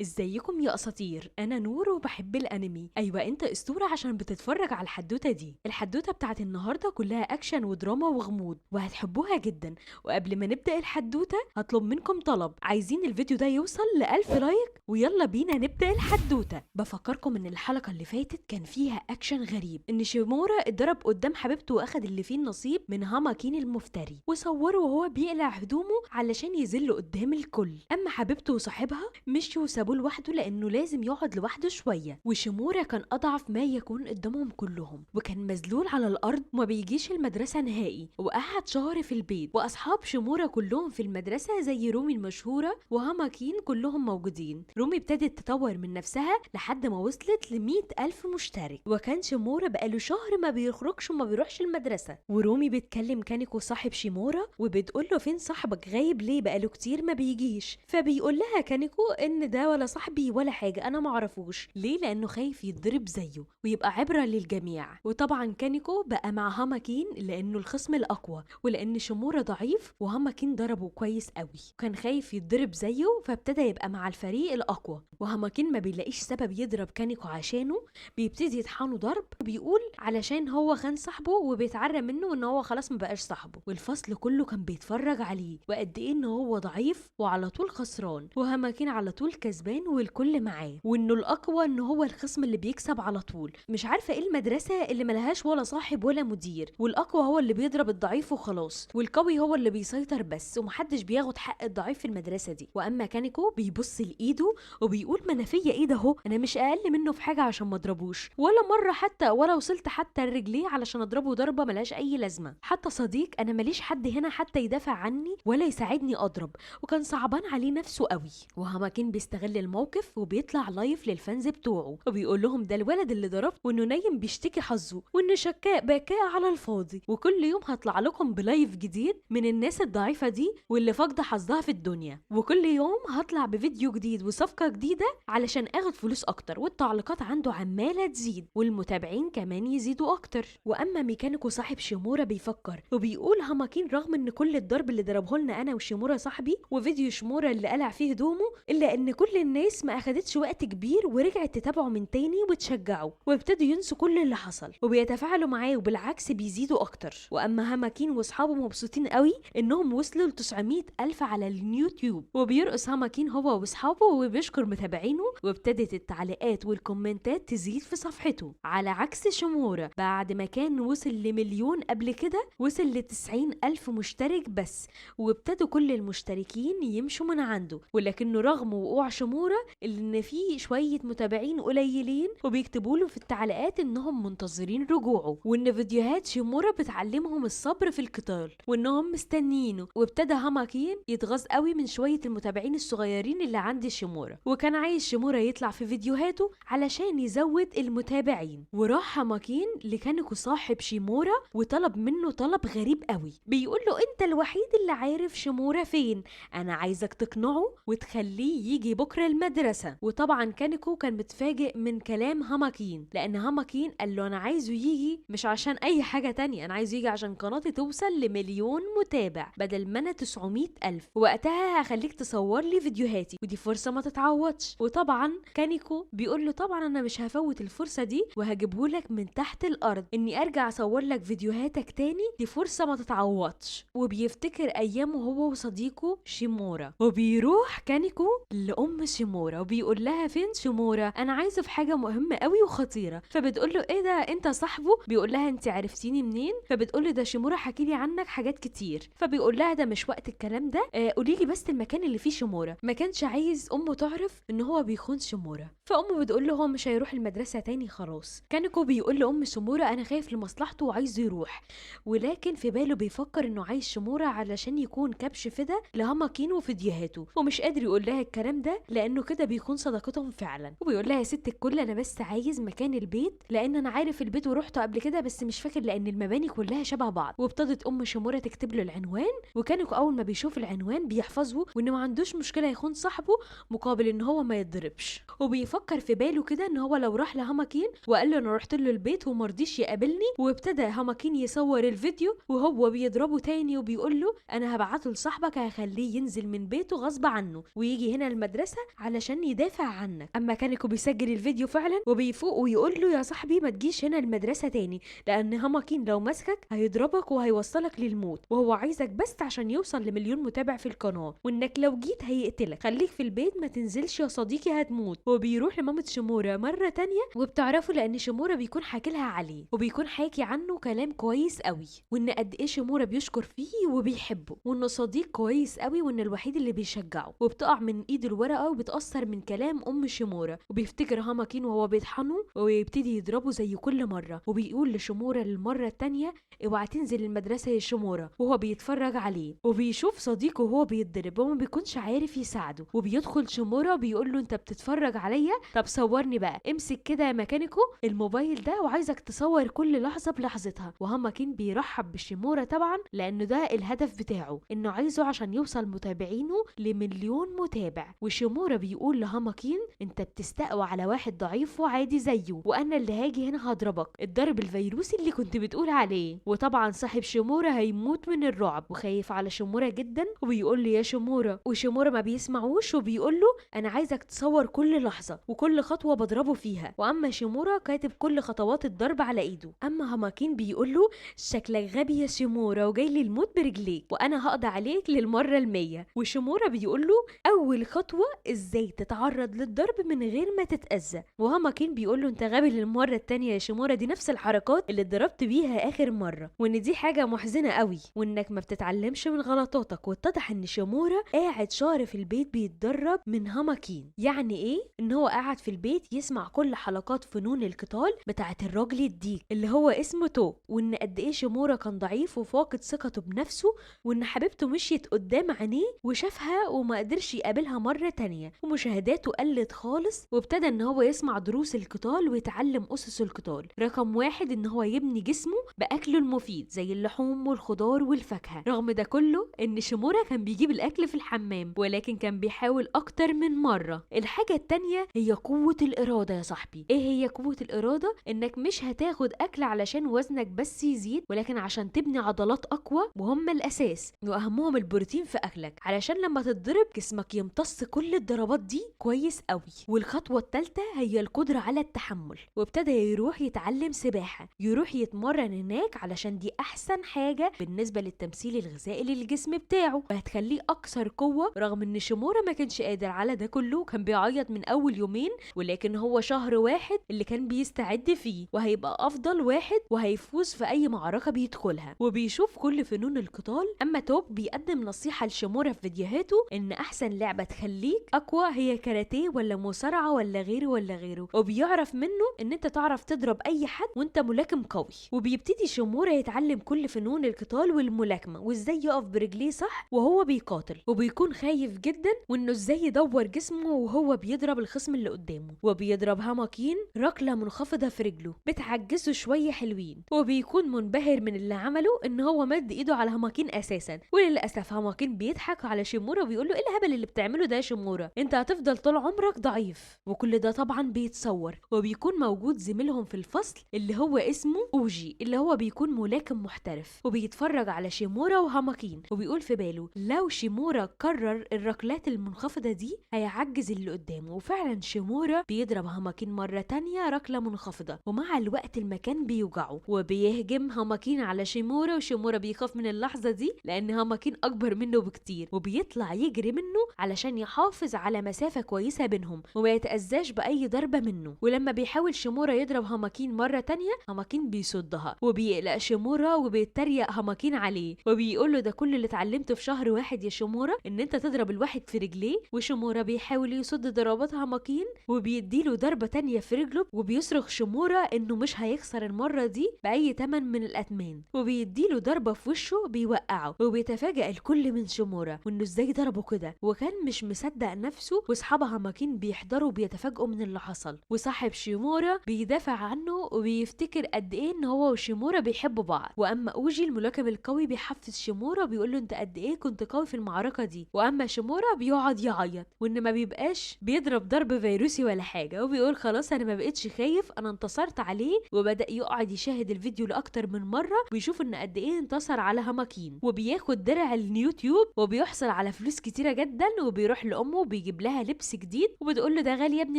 ازيكم يا اساطير؟ انا نور وبحب الانمي. ايوه انت اسطوره عشان بتتفرج على الحدوته دي. الحدوته بتاعت النهارده كلها اكشن ودراما وغموض وهتحبوها جدا. وقبل ما نبدا الحدوته هطلب منكم طلب، عايزين الفيديو ده يوصل ل1000 لايك ويلا بينا نبدا الحدوته. بفكركم ان الحلقه اللي فاتت كان فيها اكشن غريب، ان شيمورا اتضرب قدام حبيبته واخد اللي فيه النصيب من هاماكين المفتري، وصوره وهو بيقلع هدومه علشان يذل قدام الكل. اما حبيبته وصاحبها مشوا وسابوه لوحده لانه لازم يقعد لوحده شويه، وشيمورا كان اضعف ما يكون قدامهم كلهم، وكان مذلول على الارض وما بيجيش المدرسه نهائي، وقعد شهر في البيت. واصحاب شيمورا كلهم في المدرسه زي رومي المشهوره وهاماكين كلهم موجودين. رومي ابتدت تطور من نفسها لحد ما وصلت ل100,000 مشترك، وكان شيمورا بقاله شهر ما بيخرجش وما بيروحش المدرسه. ورومي بتكلم كانيكو صاحب شيمورا وبتقول له فين صاحبك؟ غايب ليه؟ بقاله كتير ما بيجيش. فبيقول لها كانيكو ان ده ولا صاحبي ولا حاجه، انا معرفوش. ليه؟ لانه خايف يتضرب زيه ويبقى عبره للجميع. وطبعا كانيكو بقى مع هاماكين لانه الخصم الاقوى، ولان شيمورا ضعيف وهاماكين ضربه كويس قوي، وكان خايف يتضرب زيه فابتدى يبقى مع الفريق الاقوى. وهاماكين ما بيلاقيش سبب يضرب كانيكو عشانه، بيبتدي يطحنه ضرب، بيقول علشان هو خان صاحبه وبيتعرى منه وان هو خلاص ما بقاش صاحبه. والفصل كله كان بيتفرج عليه وقد ايه ان هو ضعيف وعلى طول خسران، وهاماكين على طول كسبان والكل معاه، وانه الاقوى ان هو الخصم اللي بيكسب على طول. مش عارفه ايه المدرسه اللي ملهاش ولا صاحب ولا مدير، والاقوى هو اللي بيضرب الضعيف وخلاص، والقوي هو اللي بيسيطر بس، ومحدش بياخد حق الضعيف في المدرسه دي. واما كانيكو بيبص لايده وبيقول ما انا فيا ايد اهو، انا مش اقل منه في حاجه عشان ما اضربوش ولا مره حتى، ولا وصلت حتى لرجليه علشان اضربه ضربه ملهاش اي لازمه. حتى صديق انا ماليش حد هنا حتى يدافع عني ولا يساعدني اضرب، وكان صعبان عليه نفسه قوي. وهاماكين بيستغل الموقف وبيطلع لايف للفانز بتوعه وبيقول لهم ده الولد اللي ضربه، وانه نايم بيشتكي حظه، وانه شكاء بكاء على الفاضي، وكل يوم هطلع لكم بلايف جديد من الناس الضعيفه دي واللي فاقده حظها في الدنيا، وكل يوم هطلع بفيديو جديد وصفقه جديده علشان اخد فلوس اكتر. والتعليقات عنده عماله تزيد والمتابعين كمان يزيدوا اكتر. واما ميكانيكو صاحب شيمورا بيفكر وبيقول هاماكين رغم ان كل الضرب اللي ضربه لنا انا وشيمورا صاحبي وفيديو شيمورا اللي قلع فيه هدومه، الا ان كل الناس ما اخدتش وقت كبير ورجعت تتابعه من تاني وتشجعه، وابتدوا ينسوا كل اللي حصل وبيتفاعلوا معاه، وبالعكس بيزيدوا اكتر. واما هاماكين واصحابه مبسوطين قوي انهم وصلوا ل 900,000 على اليوتيوب، وبيرقص هاماكين هو واصحابه وبيشكر متابعينه، وابتدت التعليقات والكومنتات تزيد في صفحته. على عكس شيمورا بعد ما كان وصل ل1,000,000 قبل كده وصل ل90,000 مشترك بس، وابتدوا كل المشتركين يمشوا من عنده. ولكنه رغم وقوع شيمورا ان فيه شويه متابعين قليلين وبيكتبوا له في التعليقات انهم منتظرين رجوعه، وان فيديوهات شيمورا بتعلمهم الصبر في القتال وانهم مستنيينه. وابتدى هاماكين يتغاظ قوي من شويه المتابعين الصغيرين اللي عند شيمورا، وكان عايز شيمورا يطلع في فيديوهاته علشان يزود المتابعين. وراح هاماكين لكانيكو صاحب شيمورا وطلب منه طلب غريب قوي، بيقول له انت الوحيد اللي عارف شيمورا فين، انا عايزك تقنعه وتخليه يجي بكره المدرسه. وطبعا كانيكو كان متفاجئ من كلام هاماكين، لان هاماكين قال له انا عايزه يجي مش عشان اي حاجه تانية، انا عايزه يجي عشان قناتي توصل ل1,000,000 متابع بدل ما انا 900,000، وقتها هخليك تصور لي فيديوهاتي ودي فرصه ما تتعوضش. وطبعا كانيكو بيقول له طبعا انا مش هفوت الفرصه دي وهجيبهولك من تحت الارض، اني ارجع اصور لك فيديوهاتك تاني دي فرصه ما تتعوضش. وبيفتكر ايامه هو وصديقه شيمورا، وبيروح كانيكو لام شيمورا وبيقول لها فين شيمورا؟ انا عايزه في حاجه مهمه قوي وخطيره. فبتقول له ايه ده انت صاحبه؟ بيقول لها انت عرفتيني منين؟ فبتقول له ده شيمورا حكي لي عنك حاجات كتير. فبيقول لها ده مش وقت الكلام ده، قولي لي بس المكان اللي فيه شيمورا. ما كانش عايز امه تعرف ان هو بيخون شيمورا. فامه بتقول له هو مش هيروح المدرسه تاني خلاص. كانيكو بيقول لام شيمورا انا خايف لمصلحته وعايزه يروح، ولكن في باله بيفكر انه عايز شيمورا علشان يكون كبش فدا لهاماكين وفيديوهاته، ومش قادر يقول لها الكلام ده لانه كده بيكون صداقتهم فعلا. وبيقول لها يا ست الكل انا بس عايز مكان البيت، لان انا عارف البيت ورحته قبل كده بس مش فاكر لان المباني كلها شبه بعض. وابتدت ام شيمورا تكتب له العنوان، وكانيكو اول ما بيشوف العنوان بيحفظه وانه ما عندوش مشكله يخون صاحبه مقابل ان هو ما يتضربش. وبيفكر في باله كده ان هو لو راح لهاماكين وقال له انا رحت له البيت ومرضيش يقابلني، وابتدى هاماكين يصور الفيديو وهو بيضربه تاني وبيقول له انا هبعته لصاحبك هخليه ينزل من بيته غصب عنه ويجي هنا المدرسه علشان يدافع عنك. اما كانكو بيسجل الفيديو فعلا وبيفوق ويقول له يا صاحبي ما تجيش هنا المدرسه تاني، لان هاماكين لو مسكك هيضربك وهيوصلك للموت، وهو عايزك بس عشان يوصل لمليون متابع في القناه، وانك لو جيت هيقتلك، خليك في البيت ما تنزلش يا صديقي هتموت. وبيروح لمامة شيمورا مره تانية وبتعرفه لان شيمورا بيكون حاكي لها عليه وبيكون حاكي عنه كلام كويس قوي، وان قد ايه شيمورا بيشكر فيه وبيحبه، وانه صديق كويس قوي، وان الوحيد اللي بيشجعه. وبتقع من ايده الورقه وبتاثر من كلام ام شيمورا، وبيفتكر هاماكين وهو بيطحنه ويبتدي يضربه زي كل مره، وبيقول لشيمورا للمره التانية اوعى تنزل المدرسه يا شيمورا، وهو بيتفرج عليه وبيشوف صديقه وهو بيتضرب وما بيكونش عارف يساعده. وبيدخل شيمورا بيقول له انت بتتفرج عليا؟ طب صورني بقى، امسك كده يا ميكانيكو الموبايل ده وعايزك تصور كل لحظه بلحظتها. وهاماكين بيرحب بشيمورا طبعا لانه ده الهدف بتاعه، انه عايزه عشان يوصل متابعينه لمليون متابع. وشيمورا بيقول لهاماكين انت بتستقوى على واحد ضعيف وعادي زيه، وانا اللي هاجي هنا هضربك الضرب الفيروسي اللي كنت بتقول عليه. وطبعا صاحب شيمورا هيموت من الرعب وخايف على شيمورا جدا، وبيقول له يا شيمورا، وشيمورا ما بيسمعوش وبيقول له انا عايزك تصور كل لحظه وكل خطوه بضربه فيها. واما شيمورا كاتب كل خطوات الضرب على ايده. اما هاماكين بيقول له شكلك غبي يا شيمورا وجاي لي الموت برجليك، وانا هقضي عليك للمره المية. وشيمورا بيقول له اول خطوه ازاي تتعرض للضرب من غير ما تتاذى. وهاماكين بيقول له انت غبي للمره التانية يا شيمورا، دي نفس الحركات اللي اتضربت بيها اخر مره، وان دي حاجه محزنه قوي وانك ما بتتعلمش من غلطاتك. واتضح ان شيمورا قاعد شهر في البيت بيتدرب من هاماكين. يعني ايه؟ ان هو قاعد في البيت يسمع كل حلقات فنون القتال بتاعه الراجل الديك اللي هو اسمه تو، وان قد ايه شيمورا كان ضعيف وفاقد ثقته بنفسه، وان حبيبته مشيت قدام عينيه وشافها وما قدرش يقابلها مره تانية، ومشاهداته قلت خالص. وابتدى ان هو يسمع دروس القتال ويتعلم اسس القتال. رقم واحد ان هو يبني جسمه باكله المفيد زي اللحوم والخضار والفاكهه. رغم ده كله ان شيمورا كان بيجيب الاكل في الحمام، ولكن كان بيحاول اكتر من مره. الحاجه التانية هي قوه الاراده يا صاحبي. ايه هي قوه الاراده؟ انك مش هتاخد اكل علشان وزنك بس يزيد، ولكن عشان تبني عضلات اقوى، وهم الاساس واهمهم البروتين في اكلك، علشان لما تتضرب جسمك يمتص كل الضربات دي كويس قوي. والخطوه الثالثه هي القدره على التحمل. وابتدى يروح يتعلم سباحه، يروح يتمرن هناك علشان دي احسن حاجه بالنسبه للتمثيل الغذائي للجسم بتاعه، وهتخليه اكثر قوه. رغم ان شيمورا ما كانش قادر على ده كله، كان بيعيط من اول يومين، ولكن هو شهر واحد اللي كان بيستعد فيه وهيبقى افضل واحد وهيفوز في اي معركه بيدخلها، وبيشوف كل فنون القتال. اما توب بيقدم نصيحه لشيمورا في فيديوهاته ان احسن لعبه تخليك اقوى هي كاراتيه ولا مصارعه ولا غيره ولا غيره، وبيعرف منه ان انت تعرف تضرب اي حد وانت ملاكم قوي. وبيبتدي شيمورا يتعلم كل فنون القتال والملاكمه وازاي يقف برجليه صح وهو بيقاتل، وبيكون خايف جدا وانه ازاي يدور جسمه وهو بيضرب الخصم اللي قدامه. وبيضرب هاماكين ركله منخفضه في رجله بتعجزه شويه حلوين، وبيكون منبهر من اللي عمله ان هو مد ايده على هاماكين اساسا. وللاسف هاماكين بيضحك على شيمورا وبيقول له ايه الهبل اللي بتعمله ده يا شيمورا، انت هتفضل طول عمرك ضعيف. وكل ده طبعا بيتصور، وبيكون موجود زميلهم في الفصل اللي هو اسمه اوجي، اللي هو بيكون ملاكم محترف، وبيتفرج على شيمورا وهاماكين وبيقول في باله لو شيمورا كرر الركلات المنخفضه دي هيعجز اللي قدامه. وفعلا شيمورا بيضرب هاماكين مره تانية ركله منخفضه، ومع الوقت المكان بيوجعه وبيهجم هاماكين على شيمورا. وشيمورا بيخاف من اللحظه دي لان هاماكين اكبر منه بكتير، وبيطلع يجري منه علشان يحافظ على مسافه كويسه بينهم وما يتاذاش باي ضربه منه. ولما بيحاول شيمورا يضرب هاماكين مره تانية، هاماكين بيصدها وبيقلق شيمورا وبيتريق هاماكين عليه، وبيقول له ده كل اللي اتعلمته في شهر واحد يا شيمورا ان انت تضرب الواحد في رجليه. وشيمورا بيحاول يصد ضربات هاماكين وبيديله ضربه تانية في رجله، وبيصرخ شيمورا انه مش هيخسر المره دي باي تمن من الاثمان، وبيديله ضربه في وشه بيوقعه. وبيتفاجئ الكل من شيمورا وانه ازاي ضربه كده، وكان مش مصدق نفسه. واصحاب هاماكين بيحضروا بيتفاجئوا من اللي حصل، وصاحب شيمورا بيدافع عنه وبيفتكر قد ايه ان هو وشيمورا بيحبوا بعض. واما اوجي الملاكم القوي بيحفز شيمورا وبيقول له انت قد ايه كنت قوي في المعركه دي. واما شيمورا بيقعد يعيط وان ما بيبقاش بيضرب ضرب فيروسي ولا حاجه، وبيقول خلاص انا ما بقتش خايف، انا انتصرت عليه. وبدا يقعد يشاهد الفيديو لاكتر من مره ويشوف ان قد ايه انتصر على هاماكين، وبياخد درع اليوتيوب وبيحصل على فلوس كتيره جدا، وبيروح لامه وبيجيب لها لبس جديد، وبتقول له ده غالي يا ابني،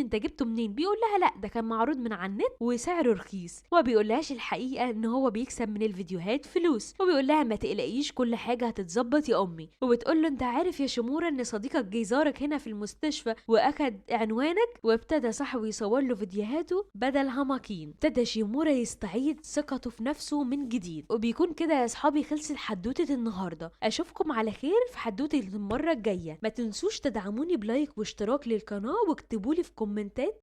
انت جبته منين؟ بيقول لها لا ده كان معروض من على النت وسعره رخيص. وما بيقولهاش الحقيقه ان هو بيكسب من الفيديوهات فلوس، وبيقول لها ما تقلقيش كل حاجه هتتظبط يا امي. وبتقول له انت عارف يا شموره ان صديقك جه زارك هنا في المستشفى واخد عنوانك؟ وابتدى صاحبه يصور له فيديوهاته بدل هماكين. ابتدى شيمورا يستعيد ثقته في نفسه من جديد. وبيكون كده يا اصحابي خلصت حدوته النهارده. اشوفكم على خير في حدوته المره الجايه. ما تنسوش تدعموني بلايك واشتراك للقناه، واكتبولي في كومنتات